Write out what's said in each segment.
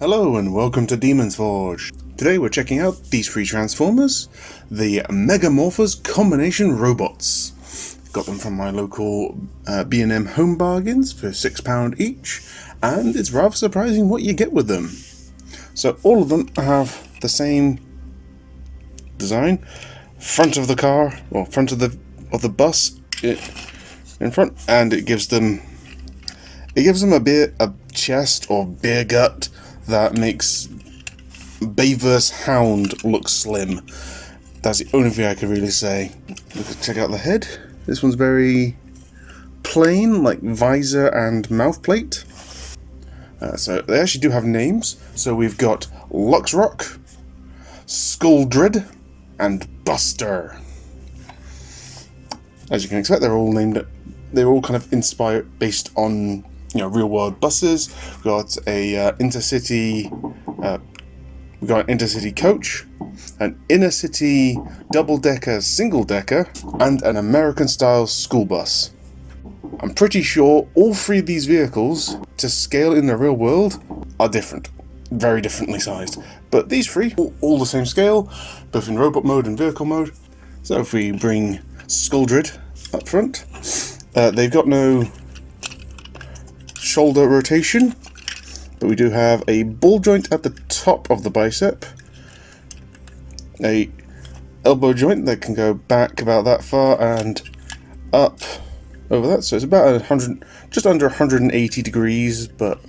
Hello and welcome to Demon's Forge. Today we're checking out these three Transformers, the Mega Morphers combination robots. Got them from my local B&M Home Bargains for £6 each, and it's rather surprising what you get with them. So all of them have the same design, front of the car, or front of the bus in front, and it gives them a chest or beer gut that makes Bayverse Hound look slim. That's the only thing I can really say. Check out the head. This one's very plain, like visor and mouth plate. So they actually do have names. So we've got Luxrock, Skuldred, and Buster. As you can expect, they're all kind of inspired based on real world buses. We've got a intercity coach, an inner city double-decker single-decker, and an American style school bus. I'm pretty sure all three of these vehicles, to scale in the real world, are different, very differently sized, but these three all the same scale, both in robot mode and vehicle mode. So if we bring Skuldred up front, they've got no shoulder rotation, but we do have a ball joint at the top of the bicep, a elbow joint that can go back about that far and up over that, so it's about just under 180 degrees, but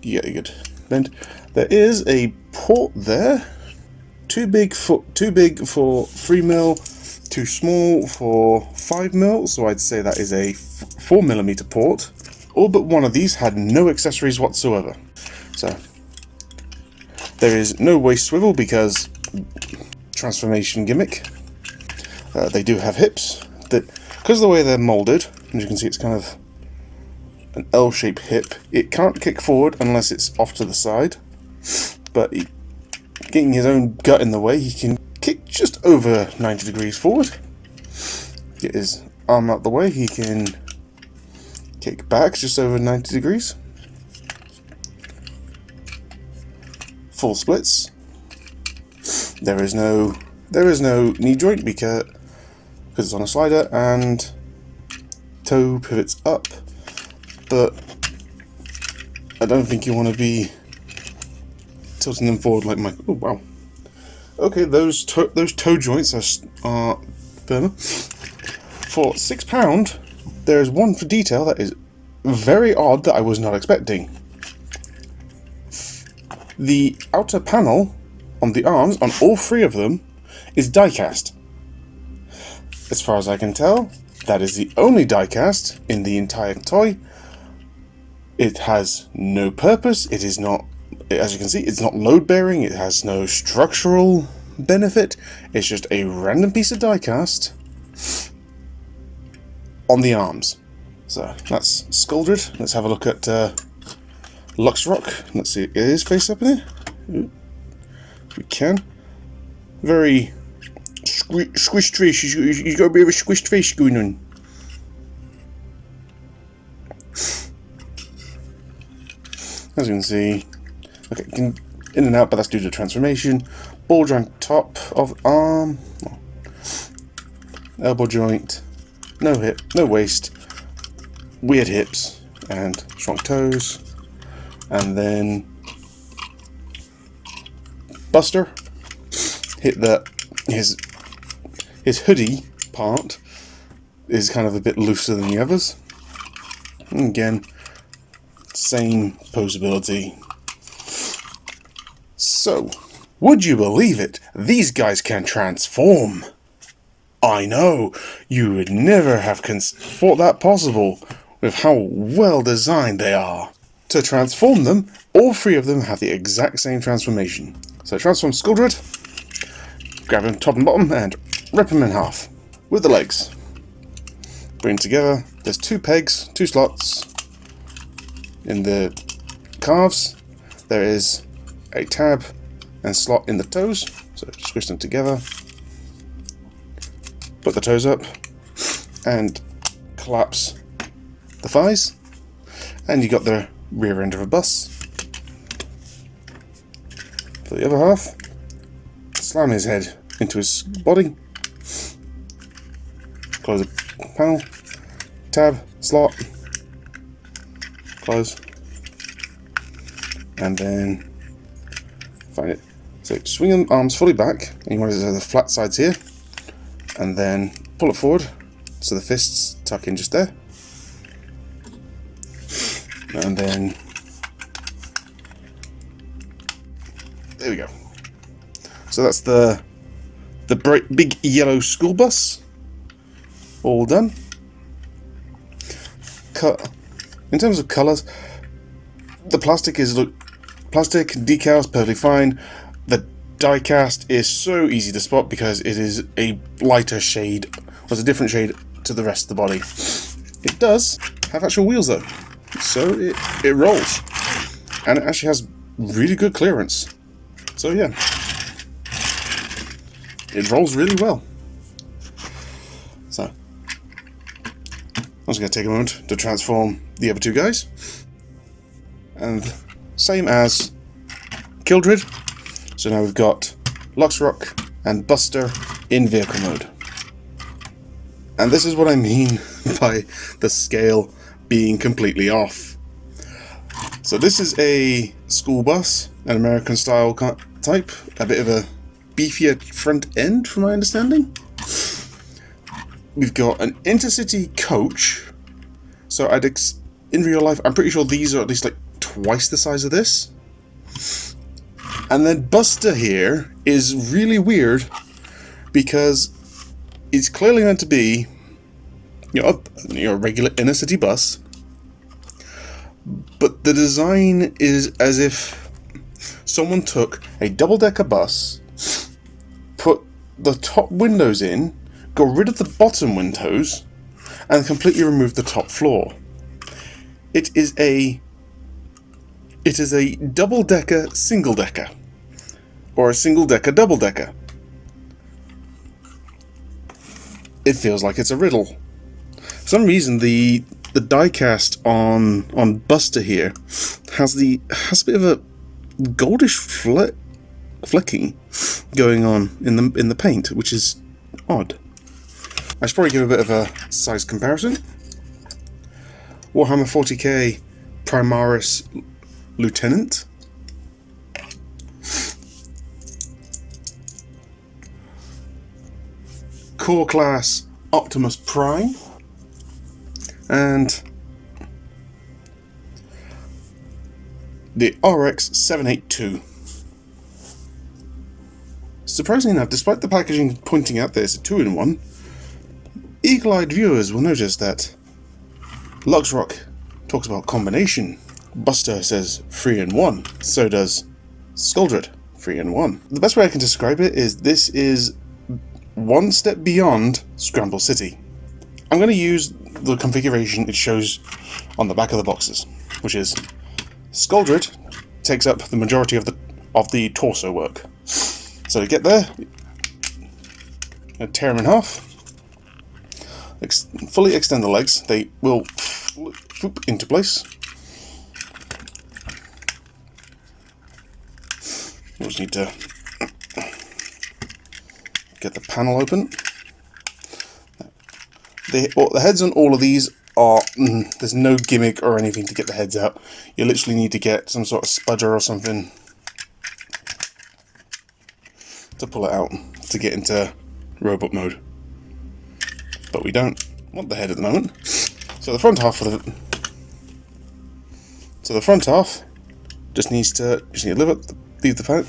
you get a good bend. There is a port there, too big for 3mm, too small for 5mm, so I'd say that is a 4mm port. All but one of these had no accessories whatsoever. So there is no waist swivel because transformation gimmick. They do have hips that, because of the way they're molded, as you can see, it's kind of an L-shaped hip. It can't kick forward unless it's off to the side, but getting his own gut in the way, he can kick just over 90 degrees forward. Get his arm out the way, he can kick back just over 90 degrees. Full splits. There is no knee joint because it's on a slider, and toe pivots up, but I don't think you want to be tilting them forward like my. Oh wow. Okay, those toe joints are firmer. For £6. there is one for detail that is very odd that I was not expecting. The outer panel on the arms, on all three of them, is die-cast. As far as I can tell, that is the only die-cast in the entire toy. It has no purpose, it is not, as you can see, it's not load-bearing, it has no structural benefit, it's just a random piece of die-cast on the arms. So that's Skuldred. Let's have a look at Luxrock. Let's see, it is face up in here. If we can. Very squished face. He's got a bit of a squished face going on. As you can see, okay, in and out, but that's due to transformation. Ball joint top of arm, elbow joint. No hip, no waist, weird hips, and strong toes. And then Buster, his hoodie part is kind of a bit looser than the others. And again, same posability. So, would you believe it? These guys can transform. I know, you would never have thought that possible with how well designed they are. To transform them, all three of them have the exact same transformation. So transform Skuldred, grab him top and bottom and rip him in half with the legs. Bring them together, there's two pegs, two slots in the calves. There is a tab and slot in the toes, so squish them together. Put the toes up and collapse the thighs, and you got the rear end of a bus. For the other half, slam his head into his body, close the panel, tab, slot, close, and then find it. So swing the arms fully back, and you want to have the flat sides here, and then pull it forward so the fists tuck in just there, and then there we go. So that's the bright big yellow school bus all done. In terms of colours, the plastic decals perfectly fine. The die cast is so easy to spot because it is a lighter shade, or it's a different shade to the rest of the body. It does have actual wheels though, so it rolls, and it actually has really good clearance. So yeah, it rolls really well. So I'm just going to take a moment to transform the other two guys, and same as Kildred. So now we've got Luxrock and Buster in vehicle mode. And this is what I mean by the scale being completely off. So this is a school bus, an American style type, a bit of a beefier front end from my understanding. We've got an intercity coach. So in real life, I'm pretty sure these are at least like twice the size of this. And then Buster here is really weird because it's clearly meant to be, a regular inner city bus, but the design is as if someone took a double-decker bus, put the top windows in, got rid of the bottom windows, and completely removed the top floor. It is a double-decker single-decker, or a single-decker double-decker. It feels like it's a riddle. For some reason, the die-cast on Buster here has a bit of a goldish flecking going on in the paint, which is odd. I should probably give a bit of a size comparison. Warhammer 40k Primaris Lieutenant. Core class Optimus Prime. And the RX 782. Surprisingly enough, despite the packaging pointing out there's a 2-in-1, eagle-eyed viewers will notice that Luxrock talks about combination. Buster says 3-in-1. So does Skuldred 3-in-1. The best way I can describe it is this is one step beyond Scramble City. I'm going to use the configuration it shows on the back of the boxes, which is Skuldred takes up the majority of the torso work. So to get there, tear them in half, fully extend the legs. They will floop into place. We'll just need to get the panel open. The heads on all of these are, there's no gimmick or anything to get the heads out. You literally need to get some sort of spudger or something to pull it out to get into robot mode. But we don't want the head at the moment. So the front half just needs to leave the pant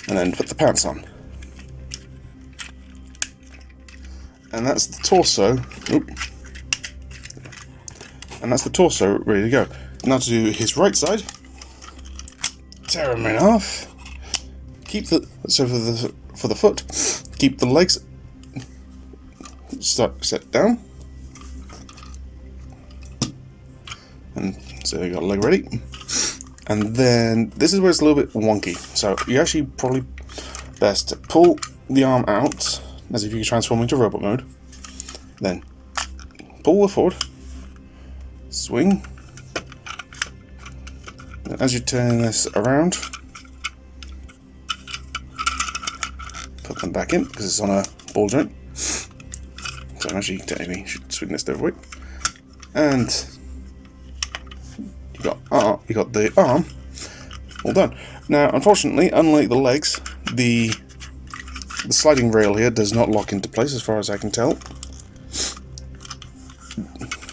and then put the pants on. And that's the torso. And that's the torso ready to go. Now to do his right side. Tear him in half. Keep for the foot. Keep the legs set down. And so you got a leg ready. And then this is where it's a little bit wonky. So you actually probably best to pull the arm out as if you could transform into robot mode. Then pull it forward, swing, and as you turn this around, and back in because it's on a ball joint. So actually, technically, should swing this the other way. And you got the arm all done. Now, unfortunately, unlike the legs, the sliding rail here does not lock into place, as far as I can tell.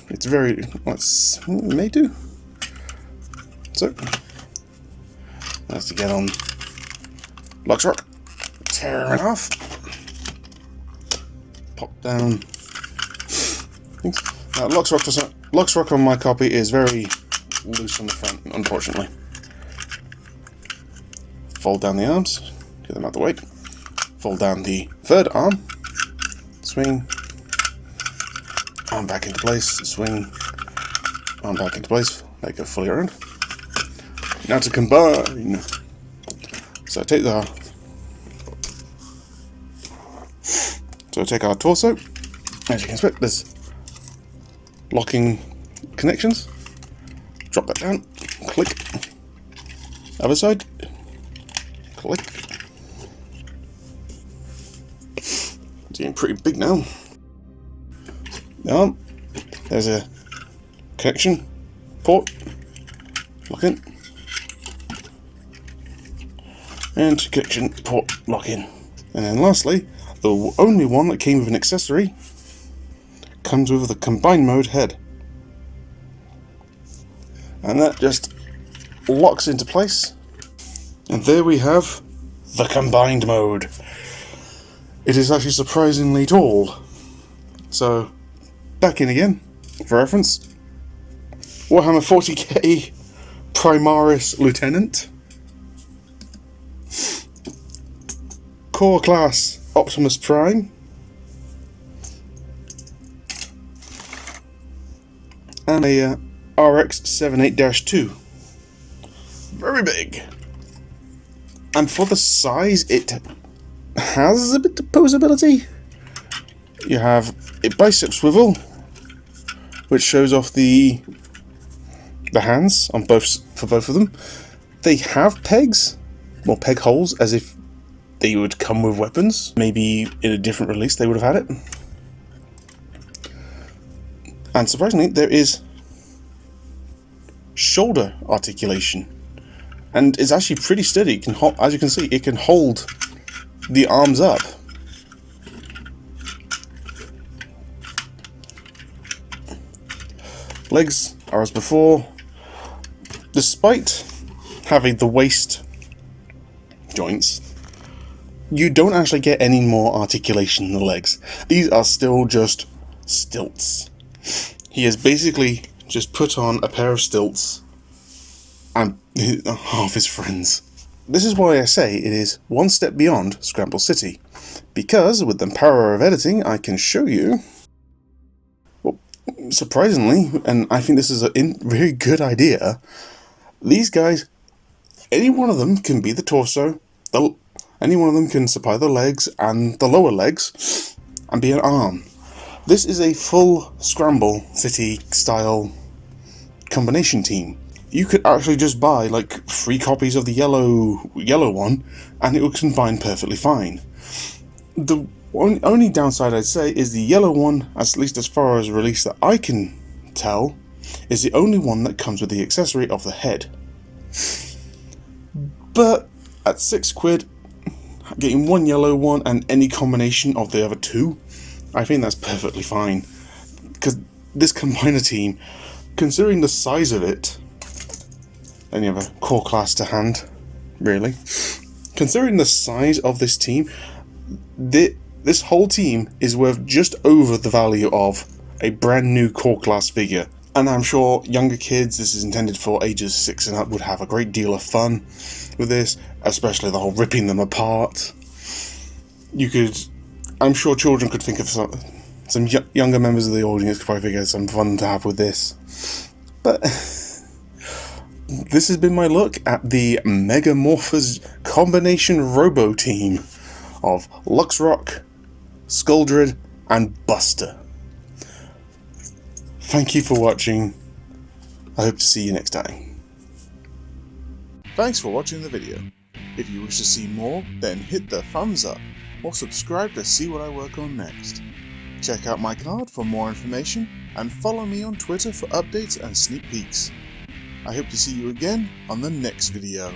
It's very, it may do. So, that's to get on Luxrock, tear it off, pop down. Now, Luxrock on my copy is very loose on the front, unfortunately. Fold down the arms, get them out of the way. Fold down the third arm, swing, arm back into place, swing, arm back into place, let go fully around. Now to combine. So take our torso. As you can expect, there's locking connections. Drop that down, click. Other side, click. It's getting pretty big now. The arm, there's a connection port, lock in, and connection port, lock in. And then lastly, the only one that came with an accessory comes with the combined mode head. And that just locks into place. And there we have the combined mode. It is actually surprisingly tall. So, back in again, for reference. Warhammer 40k Primaris Lieutenant. Core class Optimus Prime. And a RX-78-2. Very big. And for the size, it has a bit of posability. You have a bicep swivel, which shows off the hands on for both of them. They have pegs, or peg holes, as if they would come with weapons. Maybe in a different release they would have had it. And surprisingly, there is shoulder articulation, and it's actually pretty steady. It can as you can see, it can hold the arms up. Legs are as before. Despite having the waist joints, you don't actually get any more articulation in the legs. These are still just stilts. He has basically just put on a pair of stilts and half his friends. This is why I say it is one step beyond Scramble City, because with the power of editing I can show you, well, surprisingly, and I think this is a very good idea, these guys, any one of them can be the torso, any one of them can supply the legs and the lower legs and be an arm. This is a full Scramble City style combination team. You could actually just buy like 3 copies of the yellow one and it would combine perfectly fine. The only downside I'd say is the yellow one, at least as far as release that I can tell, is the only one that comes with the accessory of the head. But at £6, getting one yellow one and any combination of the other 2, I think that's perfectly fine. Because this combiner team, considering the size of it, only have a core class to hand, really. Considering the size of this team, this whole team is worth just over the value of a brand new core class figure. And I'm sure younger kids, this is intended for ages 6 and up, would have a great deal of fun with this, especially the whole ripping them apart. I'm sure children could think of some younger members of the audience could probably figure out some fun to have with this. But this has been my look at the Mega Morphers combination robo team of Luxrock, Skuldred, and Buster. Thank you for watching. I hope to see you next time. Thanks for watching the video. If you wish to see more, then hit the thumbs up. or subscribe to see what I work on next. Check out my card for more information and follow me on Twitter for updates and sneak peeks. I hope to see you again on the next video.